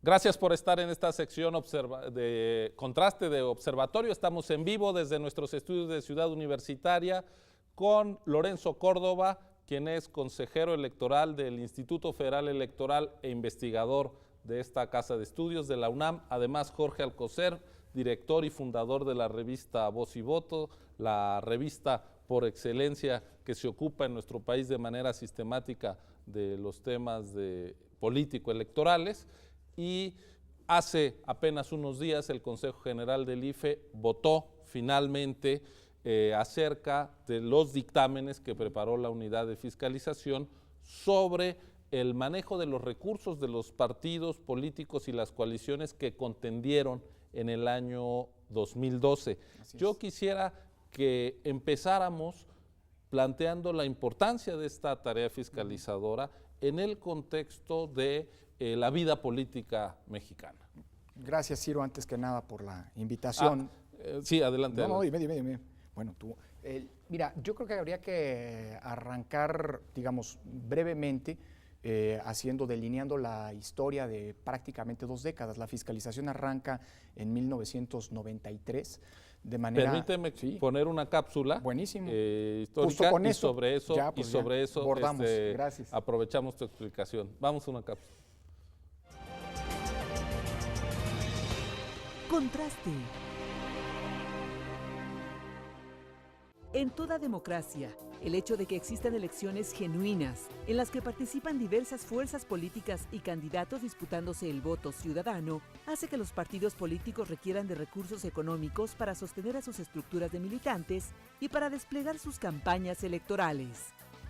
Gracias por estar en esta sección de Contraste de Observatorio. Estamos en vivo desde nuestros estudios de Ciudad Universitaria con Lorenzo Córdoba, quien es consejero electoral del Instituto Federal Electoral e investigador de esta casa de estudios de la UNAM. Además, Jorge Alcocer, director y fundador de la revista Voz y Voto, la revista por excelencia que se ocupa en nuestro país de manera sistemática de los temas político-electorales. Y hace apenas unos días el Consejo General del IFE votó finalmente acerca de los dictámenes que preparó la unidad de fiscalización sobre el manejo de los recursos de los partidos políticos y las coaliciones que contendieron en el año 2012. Yo quisiera que empezáramos planteando la importancia de esta tarea fiscalizadora en el contexto de la vida política mexicana. Gracias, Ciro, antes que nada por la invitación. Sí, adelante. No, dime. Bueno, mira, yo creo que habría que arrancar, digamos, brevemente, delineando la historia de prácticamente 2 décadas. La fiscalización arranca en 1993. De manera, permíteme poner una cápsula histórica con y sobre eso abordamos. Gracias. Aprovechamos tu explicación. Vamos a una cápsula. Contraste. En toda democracia, el hecho de que existan elecciones genuinas, en las que participan diversas fuerzas políticas y candidatos disputándose el voto ciudadano, hace que los partidos políticos requieran de recursos económicos para sostener a sus estructuras de militantes y para desplegar sus campañas electorales.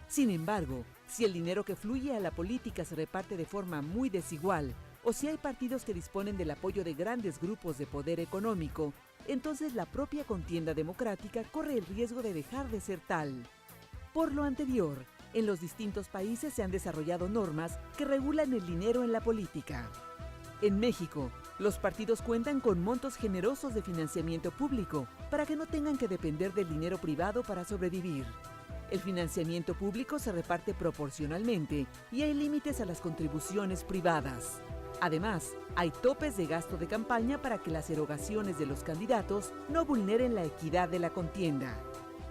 Sin embargo, si el dinero que fluye a la política se reparte de forma muy desigual, o si hay partidos que disponen del apoyo de grandes grupos de poder económico, entonces la propia contienda democrática corre el riesgo de dejar de ser tal. Por lo anterior, en los distintos países se han desarrollado normas que regulan el dinero en la política. En México, los partidos cuentan con montos generosos de financiamiento público para que no tengan que depender del dinero privado para sobrevivir. El financiamiento público se reparte proporcionalmente y hay límites a las contribuciones privadas. Además, hay topes de gasto de campaña para que las erogaciones de los candidatos no vulneren la equidad de la contienda.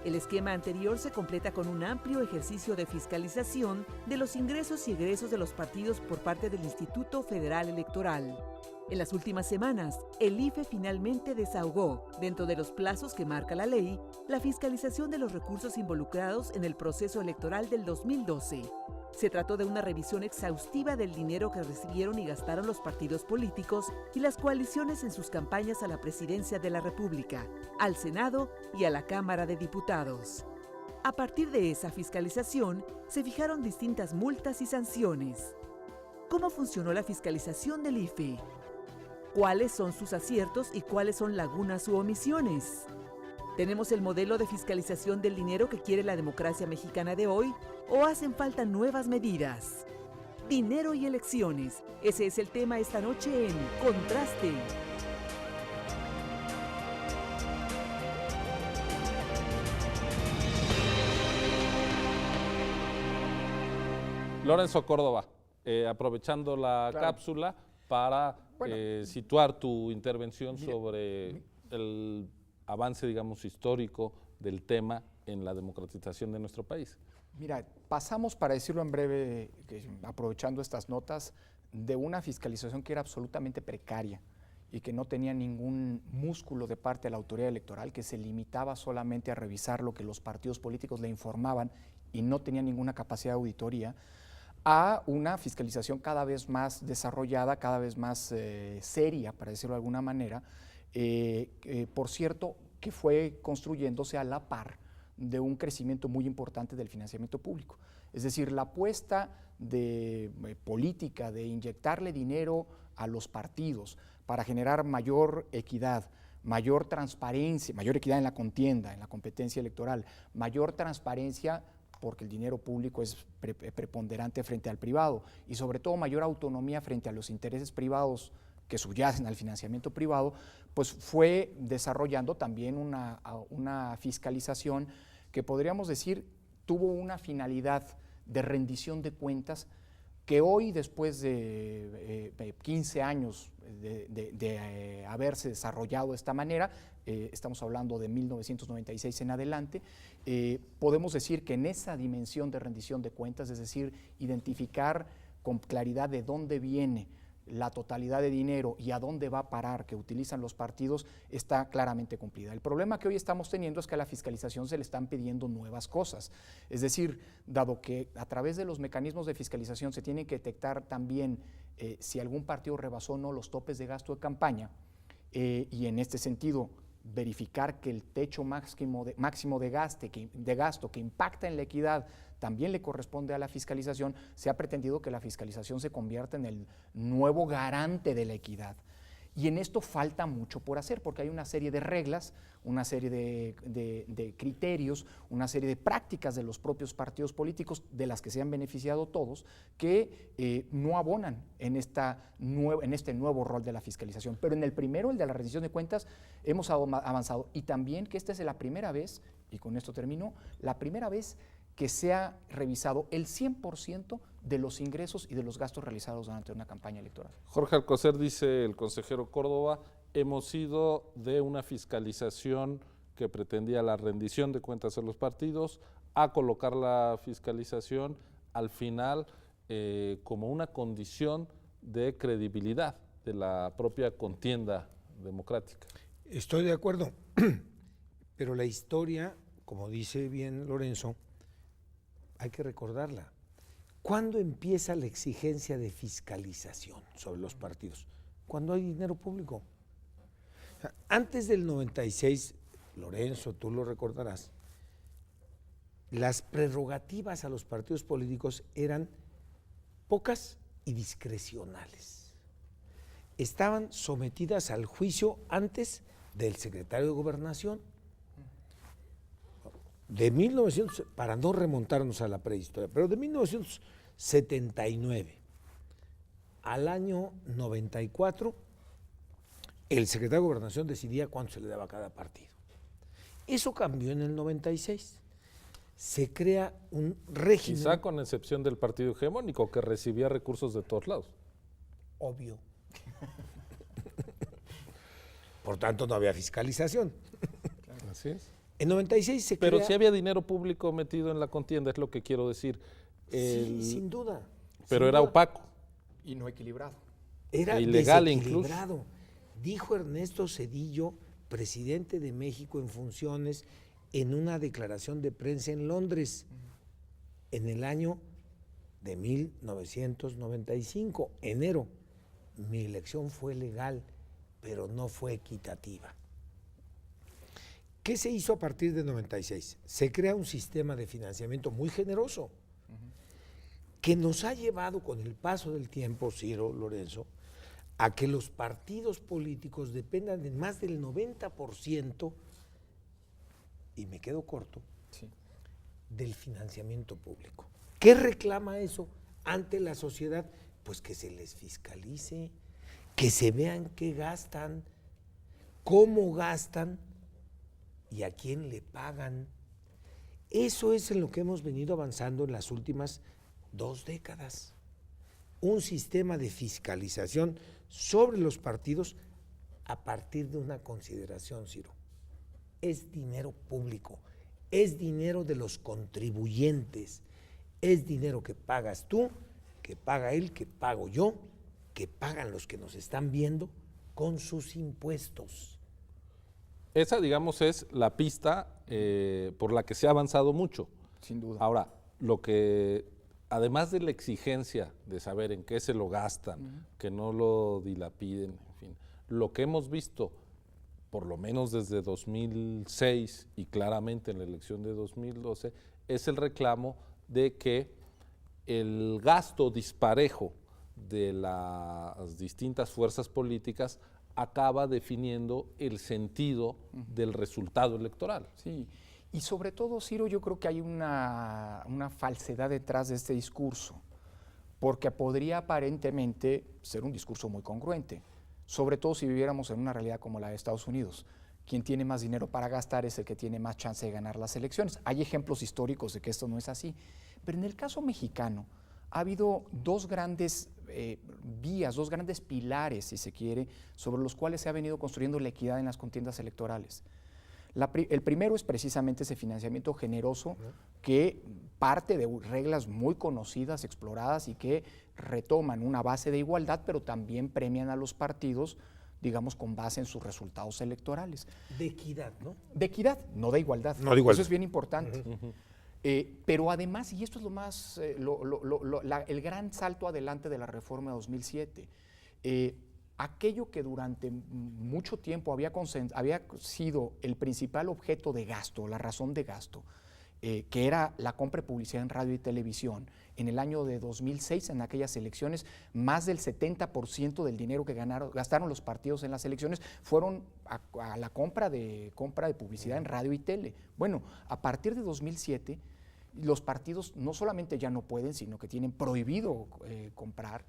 El esquema anterior se completa con un amplio ejercicio de fiscalización de los ingresos y egresos de los partidos por parte del Instituto Federal Electoral. En las últimas semanas, el IFE finalmente desahogó, dentro de los plazos que marca la ley, la fiscalización de los recursos involucrados en el proceso electoral del 2012. Se trató de una revisión exhaustiva del dinero que recibieron y gastaron los partidos políticos y las coaliciones en sus campañas a la presidencia de la República, al Senado y a la Cámara de Diputados. A partir de esa fiscalización, se fijaron distintas multas y sanciones. ¿Cómo funcionó la fiscalización del IFE? ¿Cuáles son sus aciertos y cuáles son lagunas u omisiones? ¿Tenemos el modelo de fiscalización del dinero que quiere la democracia mexicana de hoy o hacen falta nuevas medidas? Dinero y elecciones. Ese es el tema esta noche en Contraste. Lorenzo Córdoba, aprovechando la cápsula para situar tu intervención sobre el avance, digamos, histórico del tema en la democratización de nuestro país. Mira, pasamos, para decirlo en breve, aprovechando estas notas, de una fiscalización que era absolutamente precaria y que no tenía ningún músculo de parte de la autoridad electoral, que se limitaba solamente a revisar lo que los partidos políticos le informaban y no tenía ninguna capacidad de auditoría, a una fiscalización cada vez más desarrollada, cada vez más seria, para decirlo de alguna manera, por cierto, que fue construyéndose a la par de un crecimiento muy importante del financiamiento público. Es decir, la apuesta política de inyectarle dinero a los partidos para generar mayor equidad, mayor transparencia, mayor equidad en la contienda, en la competencia electoral, mayor transparencia porque el dinero público es preponderante frente al privado y sobre todo mayor autonomía frente a los intereses privados que subyacen al financiamiento privado, pues fue desarrollando también una fiscalización que podríamos decir tuvo una finalidad de rendición de cuentas que hoy, después de 15 años de haberse desarrollado de esta manera, estamos hablando de 1996 en adelante, podemos decir que en esa dimensión de rendición de cuentas, es decir, identificar con claridad de dónde viene la totalidad de dinero y a dónde va a parar que utilizan los partidos, está claramente cumplida. El problema que hoy estamos teniendo es que a la fiscalización se le están pidiendo nuevas cosas. Es decir, dado que a través de los mecanismos de fiscalización se tiene que detectar también si algún partido rebasó o no los topes de gasto de campaña, y en este sentido verificar que el techo máximo de gasto que impacta en la equidad también le corresponde a la fiscalización, se ha pretendido que la fiscalización se convierta en el nuevo garante de la equidad. Y en esto falta mucho por hacer, porque hay una serie de reglas, una serie de criterios, una serie de prácticas de los propios partidos políticos, de las que se han beneficiado todos, que no abonan en este nuevo rol de la fiscalización. Pero en el primero, el de la rendición de cuentas, hemos avanzado. Y también que esta es la primera vez, y con esto termino, la primera vez que se ha revisado el 100% de los ingresos y de los gastos realizados durante una campaña electoral. Jorge Alcocer, dice el consejero Córdoba, hemos ido de una fiscalización que pretendía la rendición de cuentas a los partidos a colocar la fiscalización al final como una condición de credibilidad de la propia contienda democrática. Estoy de acuerdo, pero la historia, como dice bien Lorenzo, hay que recordarla. ¿Cuándo empieza la exigencia de fiscalización sobre los partidos? Cuando hay dinero público. O sea, antes del 96, Lorenzo, tú lo recordarás, las prerrogativas a los partidos políticos eran pocas y discrecionales. Estaban sometidas al juicio antes del secretario de Gobernación. De 1900, para no remontarnos a la prehistoria, pero de 1979 al año 94, el secretario de Gobernación decidía cuánto se le daba a cada partido. Eso cambió en el 96. Se crea un régimen. Quizá con excepción del partido hegemónico, que recibía recursos de todos lados. Obvio. Por tanto, no había fiscalización. Así es. En 96 se Pero crea... sí había dinero público metido en la contienda, es lo que quiero decir. Sí, sin duda. Pero sin era duda. opaco. Y no equilibrado. Era ilegal desequilibrado. Dijo Ernesto Zedillo, presidente de México en funciones, en una declaración de prensa en Londres, en el año de 1995, enero. Mi elección fue legal, pero no fue equitativa. ¿Qué se hizo a partir de 96? Se crea un sistema de financiamiento muy generoso, que nos ha llevado con el paso del tiempo, Ciro, Lorenzo, a que los partidos políticos dependan de más del 90%, y me quedo corto, Sí. del financiamiento público. ¿Qué reclama eso ante la sociedad? Pues que se les fiscalice, que se vean qué gastan, cómo gastan y a quién le pagan. Eso es en lo que hemos venido avanzando en las últimas 2 décadas. Un sistema de fiscalización sobre los partidos a partir de una consideración, Ciro. Es dinero público, es dinero de los contribuyentes, es dinero que pagas tú, que paga él, que pago yo, que pagan los que nos están viendo con sus impuestos. Esa, digamos, es la pista por la que se ha avanzado mucho. Sin duda. Ahora, lo que, además de la exigencia de saber en qué se lo gastan, que no lo dilapiden, en fin, lo que hemos visto, por lo menos desde 2006 y claramente en la elección de 2012, es el reclamo de que el gasto disparejo de las distintas fuerzas políticas acaba definiendo el sentido del resultado electoral. Sí, y sobre todo, Ciro, yo creo que hay una falsedad detrás de este discurso, porque podría aparentemente ser un discurso muy congruente, sobre todo si viviéramos en una realidad como la de Estados Unidos. Quien tiene más dinero para gastar es el que tiene más chance de ganar las elecciones. Hay ejemplos históricos de que esto no es así, pero en el caso mexicano, ha habido dos grandes vías, dos grandes pilares, si se quiere, sobre los cuales se ha venido construyendo la equidad en las contiendas electorales. El primero es precisamente ese financiamiento generoso que parte de reglas muy conocidas, exploradas y que retoman una base de igualdad, pero también premian a los partidos, digamos, con base en sus resultados electorales. De equidad, ¿no? De equidad, no de igualdad. No de igualdad. Eso es bien importante. Pero además, y esto es lo más, el gran salto adelante de la reforma de 2007, aquello que durante mucho tiempo había sido el principal objeto de gasto, la razón de gasto, que era la compra de publicidad en radio y televisión. En el año de 2006, en aquellas elecciones, más del 70% del dinero que gastaron los partidos en las elecciones fueron a la compra de publicidad en radio y tele. Bueno, a partir de 2007, los partidos no solamente ya no pueden, sino que tienen prohibido comprar.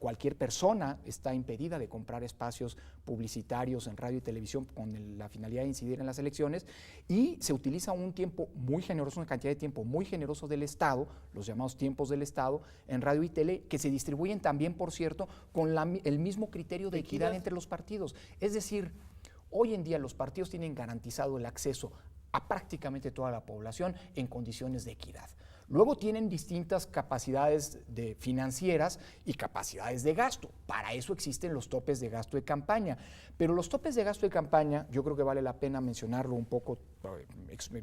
Cualquier persona está impedida de comprar espacios publicitarios en radio y televisión con la finalidad de incidir en las elecciones, y se utiliza un tiempo muy generoso, una cantidad de tiempo muy generoso del Estado, los llamados tiempos del Estado, en radio y tele, que se distribuyen también, por cierto, con el mismo criterio de equidad entre los partidos. Es decir, hoy en día los partidos tienen garantizado el acceso a prácticamente toda la población en condiciones de equidad. Luego tienen distintas capacidades financieras y capacidades de gasto. Para eso existen los topes de gasto de campaña. Pero los topes de gasto de campaña, yo creo que vale la pena mencionarlo un poco,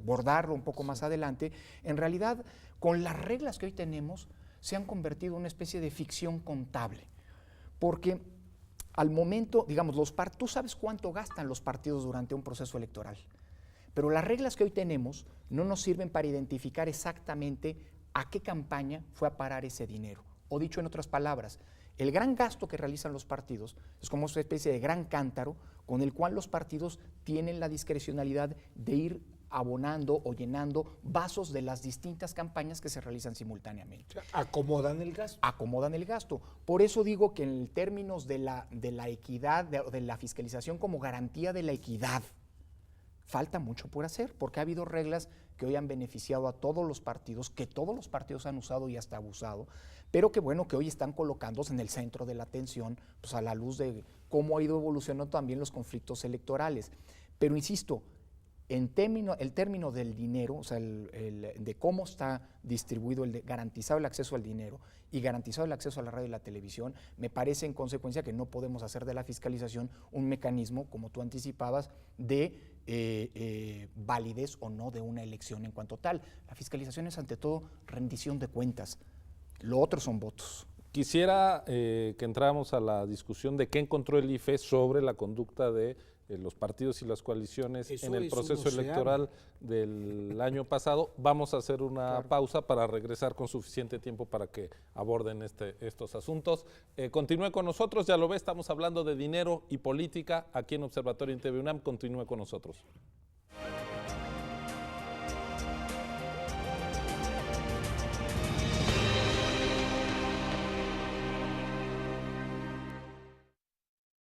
bordarlo un poco más adelante. En realidad, con las reglas que hoy tenemos, se han convertido en una especie de ficción contable. Porque al momento, digamos, tú sabes cuánto gastan los partidos durante un proceso electoral. Pero las reglas que hoy tenemos no nos sirven para identificar exactamente a qué campaña fue a parar ese dinero. O dicho en otras palabras, el gran gasto que realizan los partidos es como una especie de gran cántaro con el cual los partidos tienen la discrecionalidad de ir abonando o llenando vasos de las distintas campañas que se realizan simultáneamente. Acomodan el gasto. Acomodan el gasto. Por eso digo que en términos de la equidad, de la fiscalización como garantía de la equidad, falta mucho por hacer, porque ha habido reglas que hoy han beneficiado a todos los partidos, que todos los partidos han usado y hasta abusado, pero que bueno, que hoy están colocándose en el centro de la atención, pues a la luz de cómo ha ido evolucionando también los conflictos electorales. Pero insisto, el término del dinero, o sea, de cómo está distribuido, garantizado el acceso al dinero y garantizado el acceso a la radio y la televisión, me parece en consecuencia que no podemos hacer de la fiscalización un mecanismo, como tú anticipabas, de validez o no de una elección en cuanto tal. La fiscalización es ante todo rendición de cuentas, lo otro son votos. Quisiera que entráramos a la discusión de qué encontró el IFE sobre la conducta de los partidos y las coaliciones en el proceso electoral del año pasado. Vamos a hacer una pausa para regresar con suficiente tiempo para que aborden estos asuntos. Continúe con nosotros, ya lo ve, estamos hablando de dinero y política aquí en Observatorio en TV UNAM. Continúe con nosotros.